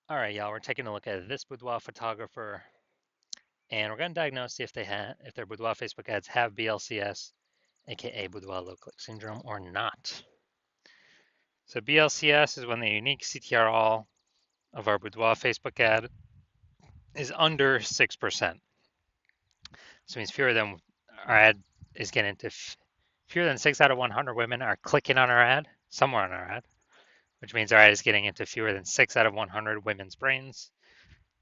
All right, y'all, we're taking a look at this boudoir photographer, and we're going to diagnose if their boudoir Facebook ads have BLCS, aka boudoir low click syndrome, or not. So BLCS is when the unique CTR all of our boudoir Facebook ad is under 6%. So it means fewer than our ad is getting into fewer than 6 out of 100 women are clicking on our ad, somewhere on our ad, which means our ad is getting into fewer than 6 out of 100 women's brains,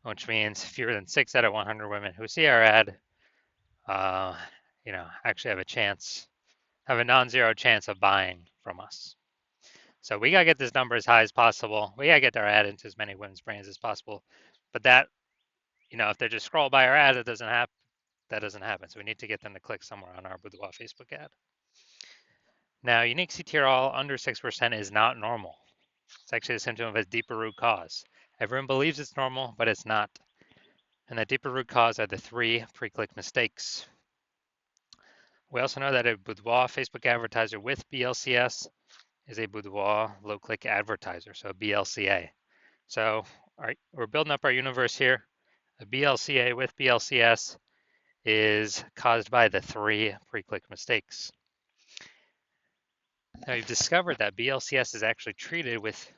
which means fewer than 6 out of 100 women who see our ad uh, actually have a non-zero chance of buying from us. So we gotta get this number as high as possible. We gotta get our ad into as many women's brains as possible. But that, if they just scroll by our ad, it doesn't happen. That doesn't happen. So we need to get them to click somewhere on our Boudoir Facebook ad. Now, unique CTRL under 6% is not normal. It's actually a symptom of a deeper root cause. Everyone believes it's normal, but it's not. And the deeper root cause are the 3 pre-click mistakes. We also know that a Boudoir Facebook advertiser with BLCS is a Boudoir low-click advertiser, so BLCA. So we're building up our universe here. A BLCA with BLCS is caused by the 3 pre-click mistakes. Now you've discovered that BLCS is actually treated with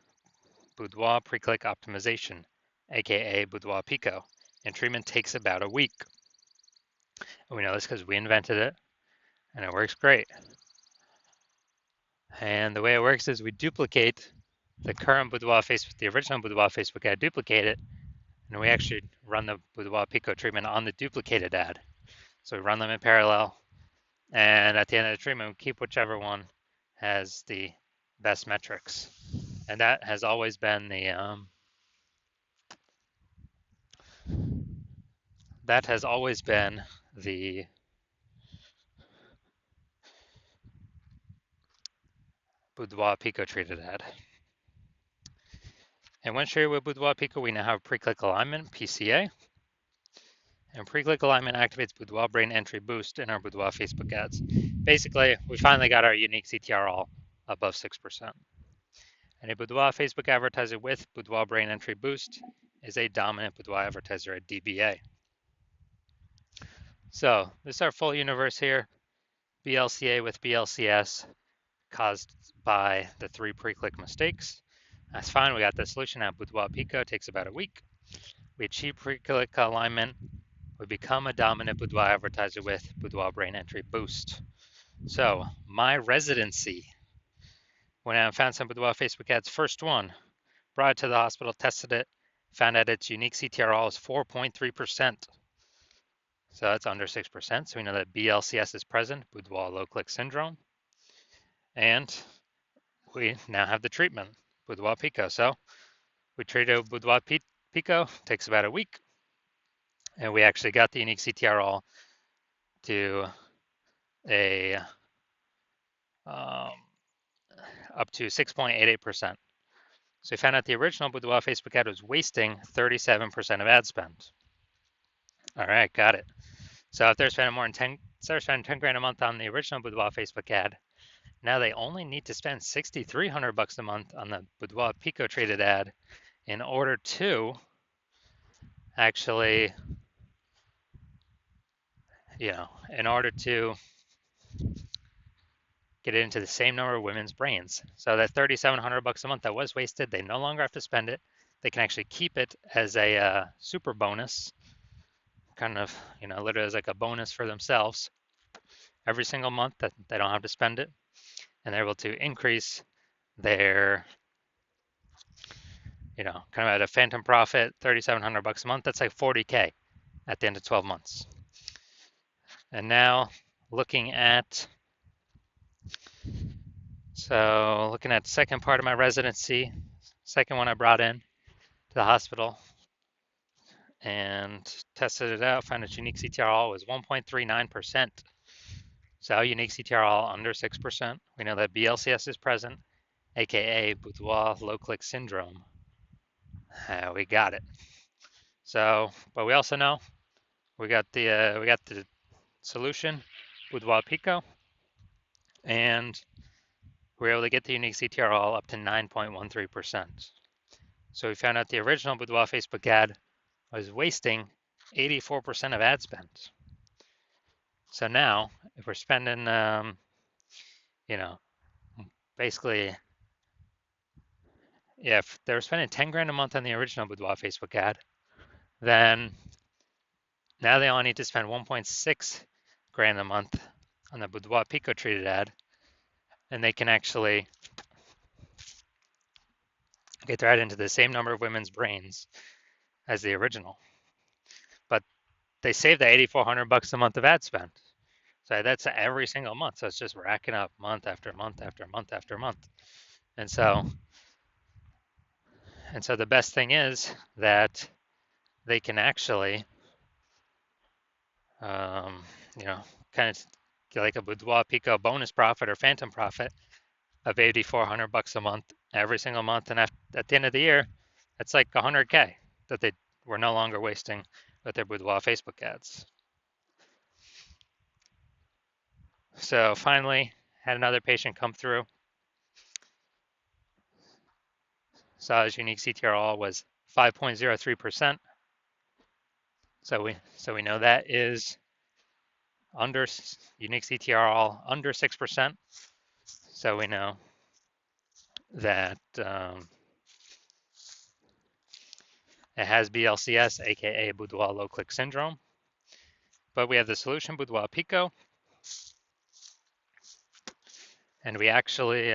Boudoir pre-click optimization, aka Boudoir Pico, and treatment takes about a week. And we know this because we invented it, and it works great. And the way it works is we duplicate the current Boudoir Facebook, the original Boudoir Facebook ad, duplicate it, and we actually run the Boudoir Pico treatment on the duplicated ad. So we run them in parallel, and at the end of the treatment, we keep whichever one has the best metrics. And that has always been the Boudoir Pico treated ad. And when shared with Boudoir Pico, we now have pre-click alignment, PCA. And pre-click alignment activates Boudoir brain entry boost in our Boudoir Facebook ads. Basically, we finally got our unique CTR all above 6%. And a Boudoir Facebook advertiser with Boudoir brain entry boost is a dominant Boudoir advertiser at DBA. So this is our full universe here. BLCA with BLCS caused by the 3 pre-click mistakes. That's fine. We got the solution at Boudoir Pico. It takes about a week. We achieve pre-click alignment. We become a dominant Boudoir advertiser with Boudoir brain entry boost. So my residency, when I found some Boudoir Facebook ads, first one, brought it to the hospital, tested it, found out its unique CTRL is 4.3%. So that's under 6%. So we know that BLCS is present, Boudoir low click syndrome. And we now have the treatment, Boudoir Pico. So we treated Boudoir Pico, takes about a week. And we actually got the unique CTRL to a up to 6.88%. So we found out the original Boudoir Facebook ad was wasting 37% of ad spend. All right, got it. So if they're spending more than 10 grand a month on the original Boudoir Facebook ad, now they only need to spend $6,300 a month on the Boudoir Pico traded ad in order to actually, in order to get it into the same number of women's brains. So that $3,700 a month that was wasted, they no longer have to spend it. They can actually keep it as a super bonus, kind of, literally as like a bonus for themselves every single month that they don't have to spend it. And they're able to increase their, kind of at a phantom profit, $3,700 a month. That's like 40K at the end of 12 months. And now looking at the second part of my residency, second one I brought in to the hospital and tested it out, found its unique CTRL was 1.39%. So unique CTRL under 6%. We know that BLCS is present, aka Boudoir low click syndrome. We got it. So, but we also know we got the solution, Boudoir Pico, and we're able to get the unique CTRL up to 9.13%. So we found out the original Boudoir Facebook ad was wasting 84% of ad spend. So now, if we're spending, you know, basically, yeah, if they were spending 10 grand a month on the original Boudoir Facebook ad, then now they only need to spend 1.6 grand a month on the Boudoir Pico treated ad, and they can actually get their ad into the same number of women's brains as the original. But they save the 8,400 bucks a month of ad spend. So that's every single month. So it's just racking up month after month after month after month. And so the best thing is that they can actually, um, you know, kind of get like a Boudoir Pico bonus profit or phantom profit of 8,400 bucks a month every single month. And at the end of the year, that's like 100K that they were no longer wasting with their Boudoir Facebook ads. So finally, had another patient come through. Saw his unique CTRL was 5.03%. So we know that is under unique CTRL under 6%. So we know that it has BLCS, aka Boudoir low click syndrome. But we have the solution Boudoir Pico, and we actually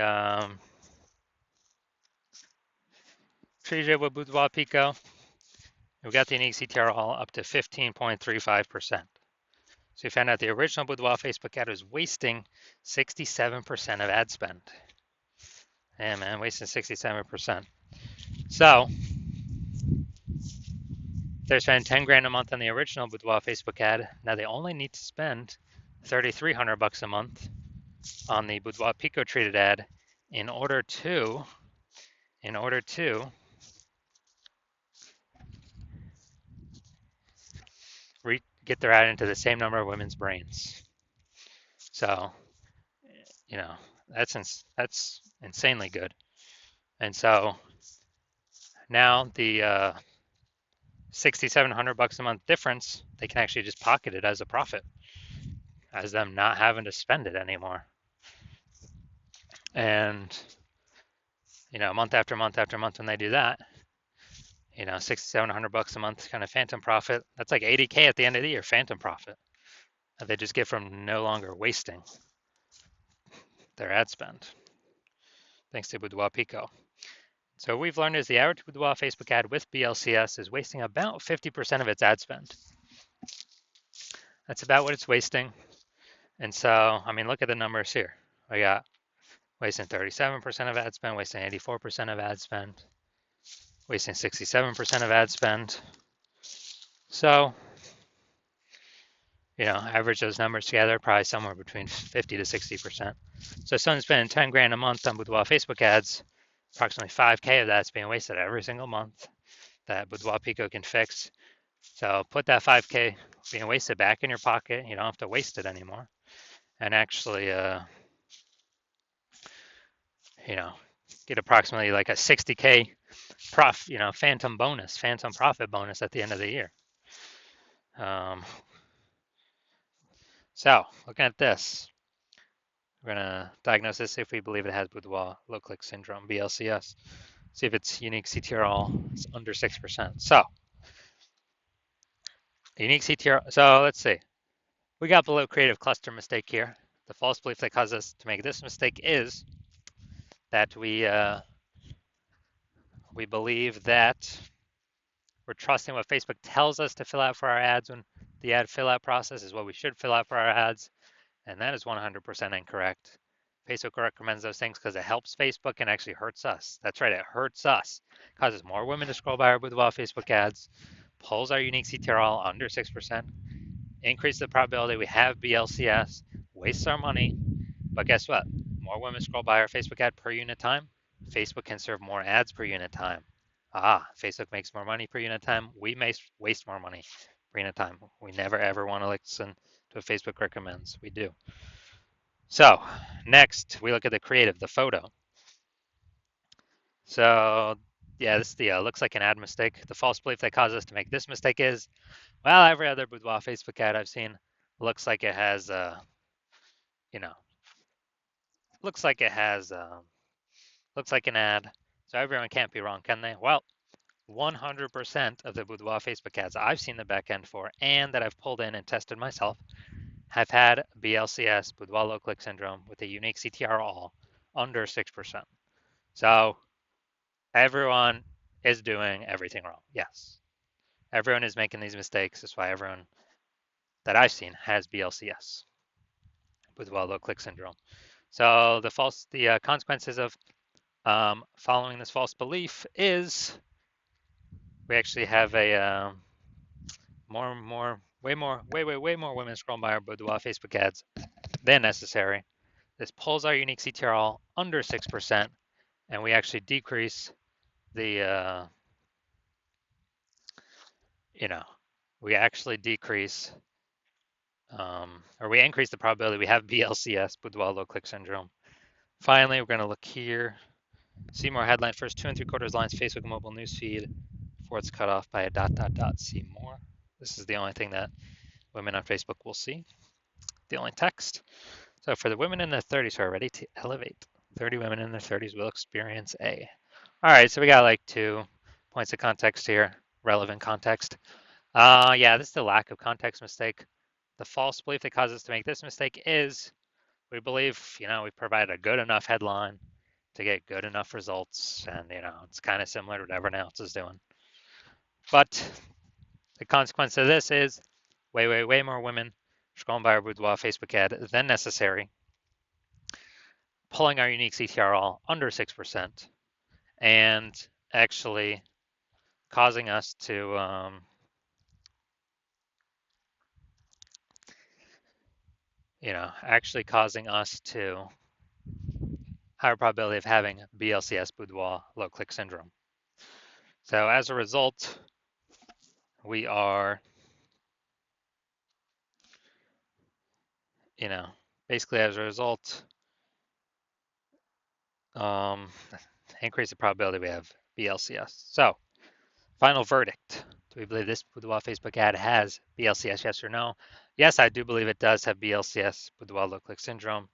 treated it with Boudoir Pico. We got the unique CTRL up to 15.35%. So we found out the original Boudoir Facebook ad was wasting 67% of ad spend. Yeah, man, wasting 67%. So they're spending 10 grand a month on the original Boudoir Facebook ad. Now they only need to spend 3,300 bucks a month on the Boudoir Pico treated ad in order to get their ad into the same number of women's brains. So, you know, that's insanely good. And so now the 6,700 bucks a month difference, they can actually just pocket it as a profit, as them not having to spend it anymore. And month after month after month, when they do that, 6,700 bucks a month kind of phantom profit. That's like 80K at the end of the year, phantom profit that they just get from no longer wasting their ad spend, thanks to Boudoir Pico. So what we've learned is the average Boudoir Facebook ad with BLCS is wasting about 50% of its ad spend. That's about what it's wasting. And so, I mean, look at the numbers here. We got wasting 37% of ad spend, wasting 84% of ad spend, wasting 67% of ad spend. So, average those numbers together, probably somewhere between 50 to 60%. So someone's spending 10 grand a month on Boudoir Facebook ads, approximately 5K of that's being wasted every single month that Boudoir Pico can fix. So put that 5K being wasted back in your pocket. You don't have to waste it anymore. And actually, get approximately like a 60K phantom profit bonus at the end of the year. So looking at this, we're gonna diagnose this if we believe it has Boudoir low click syndrome, BLCS. See if its unique CTRL is under 6%. So unique CTRL, so let's see. We got below creative cluster mistake here. The false belief that caused us to make this mistake is that we believe that we're trusting what Facebook tells us to fill out for our ads when the ad fill out process is what we should fill out for our ads. And that is 100% incorrect. Facebook recommends those things because it helps Facebook and actually hurts us. That's right, it hurts us. Causes more women to scroll by our Boudoir Facebook ads, pulls our unique CTRL under 6%, increases the probability we have BLCS, wastes our money. But guess what? More women scroll by our Facebook ad per unit time. Facebook can serve more ads per unit time. Facebook makes more money per unit time. We may waste more money per unit time. We never ever want to listen to what Facebook recommends. We do. So next, we look at the creative, the photo. So yeah, this is the looks like an ad mistake. The false belief that caused us to make this mistake is, well, every other Boudoir Facebook ad I've seen looks like it has, you know, looks like it has, looks like an ad. So everyone can't be wrong, can they? Well, 100% of the Boudoir Facebook ads I've seen the back end for and that I've pulled in and tested myself have had BLCS, Boudoir low click syndrome, with a unique CTR all under 6%. So everyone is doing everything wrong. Yes. Everyone is making these mistakes. That's why everyone that I've seen has BLCS, Boudoir low click syndrome. So the consequences of following this false belief is we actually have a way more women scrolling by our Boudoir Facebook ads than necessary. This pulls our unique CTR under 6%, and we actually decrease the, we actually decrease, or we increase the probability we have BLCS, Boudoir low click syndrome. Finally, we're going to look here. See more headline first 2 3/4 lines Facebook mobile newsfeed before it's cut off by a ... See more. This is the only thing that women on Facebook will see. The only text. So for the women in their 30s who are ready to elevate, 30 women in their 30s will experience A. All right, so we got like 2 points of context here, relevant context. Yeah, this is the lack of context mistake. The false belief that causes us to make this mistake is we believe, we provide a good enough headline to get good enough results, and it's kind of similar to what everyone else is doing. But the consequence of this is way more women scrolling by our Boudoir Facebook ad than necessary, pulling our unique CTR all under 6%, and actually causing us to higher probability of having BLCS, Boudoir low click syndrome. So as a result, we are, basically as a result, increase the probability we have BLCS. So final verdict. Do we believe this Boudoir Facebook ad has BLCS, yes or no? Yes, I do believe it does have BLCS, Boudoir low click syndrome,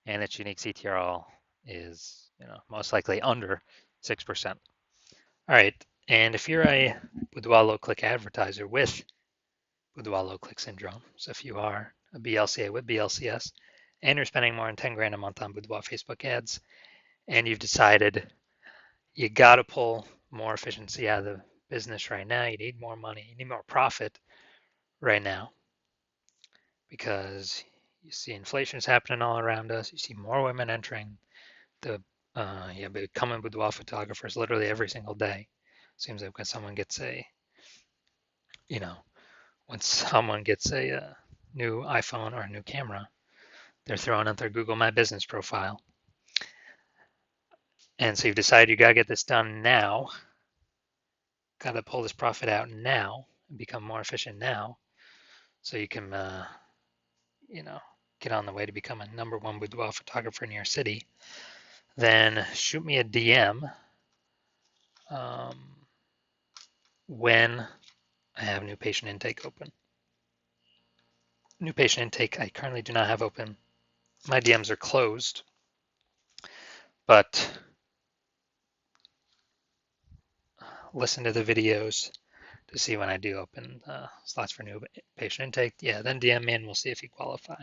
and its unique CTRL is, most likely under 6%. All right, and if you're a Boudoir low click advertiser with Boudoir low click syndrome, so if you are a BLCA with BLCS and you're spending more than 10 grand a month on Boudoir Facebook ads, and you've decided you got to pull more efficiency out of the business right now, you need more money, you need more profit right now, because you see inflation is happening all around us, you see more women entering the becoming boudoir photographers literally every single day. Seems like when someone gets a new iPhone or a new camera, they're throwing out their Google My Business profile. And so you've decided you got to get this done now, got to pull this profit out now and become more efficient now, so you can get on the way to becoming #1 boudoir photographer in your city. Then shoot me a DM when I have new patient intake open. New patient intake I currently do not have open. My DMs are closed, but listen to the videos to see when I do open slots for new patient intake. Yeah, then DM me and we'll see if you qualify.